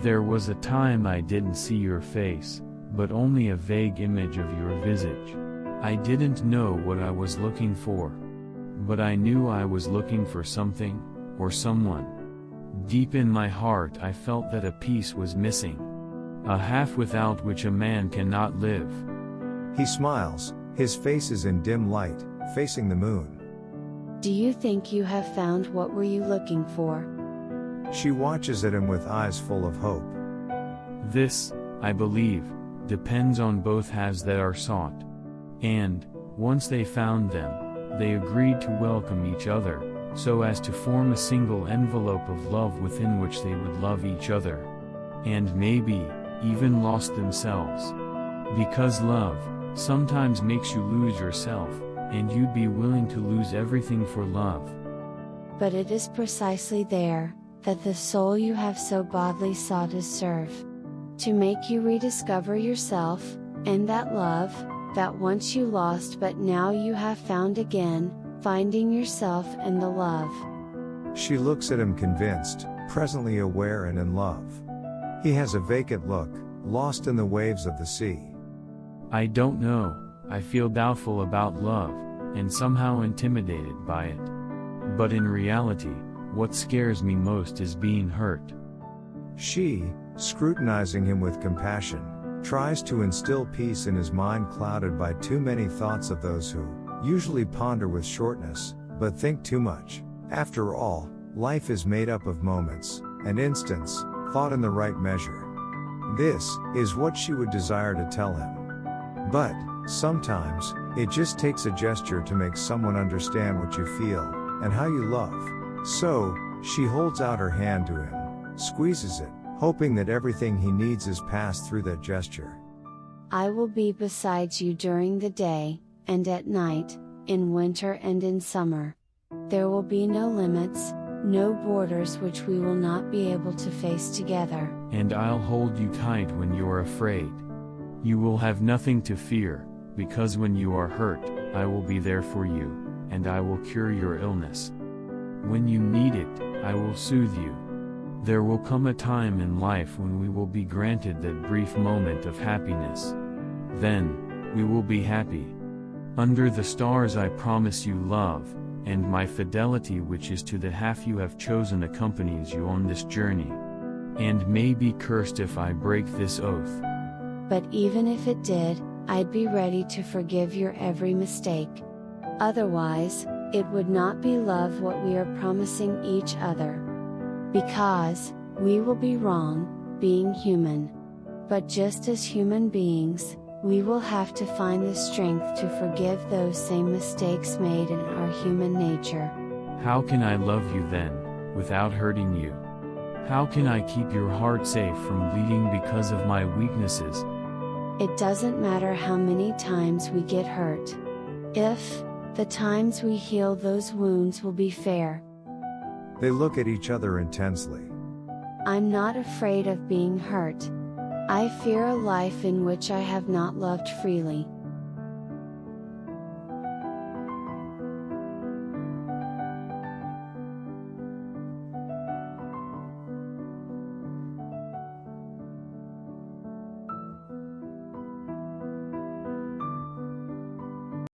There was a time I didn't see your face, but only a vague image of your visage. I didn't know what I was looking for. But I knew I was looking for something, or someone. Deep in my heart I felt that a piece was missing. A half without which a man cannot live. He smiles, his face is in dim light, facing the moon. Do you think you have found what were you looking for? She watches at him with eyes full of hope. This, I believe, depends on both halves that are sought. And, once they found them, they agreed to welcome each other, so as to form a single envelope of love within which they would love each other. And maybe, even lost themselves. Because love, sometimes makes you lose yourself, and you'd be willing to lose everything for love. But it is precisely there, that the soul you have so badly sought is serve. To make you rediscover yourself, and that love, that once you lost but now you have found again, finding yourself in the love. She looks at him convinced, presently aware and in love. He has a vacant look, lost in the waves of the sea. I don't know, I feel doubtful about love, and somehow intimidated by it. But in reality, what scares me most is being hurt. She, scrutinizing him with compassion, tries to instill peace in his mind clouded by too many thoughts of those who usually ponder with shortness, but think too much. After all, life is made up of moments, and instants, thought in the right measure. This is what she would desire to tell him. But, sometimes, it just takes a gesture to make someone understand what you feel, and how you love. So, she holds out her hand to him, squeezes it, hoping that everything he needs is passed through that gesture. I will be beside you during the day, and at night, in winter and in summer. There will be no limits, no borders which we will not be able to face together. And I'll hold you tight when you're afraid. You will have nothing to fear, because when you are hurt, I will be there for you, and I will cure your illness. When you need it, I will soothe you. There will come a time in life when we will be granted that brief moment of happiness. Then, we will be happy. Under the stars I promise you love, and my fidelity which is to the half you have chosen accompanies you on this journey. And may be cursed if I break this oath. But even if it did, I'd be ready to forgive your every mistake. Otherwise, it would not be love what we are promising each other. Because, we will be wrong, being human. But just as human beings, we will have to find the strength to forgive those same mistakes made in our human nature. How can I love you then, without hurting you? How can I keep your heart safe from bleeding because of my weaknesses? It doesn't matter how many times we get hurt. If the times we heal those wounds will be fair. They look at each other intensely. I'm not afraid of being hurt. I fear a life in which I have not loved freely.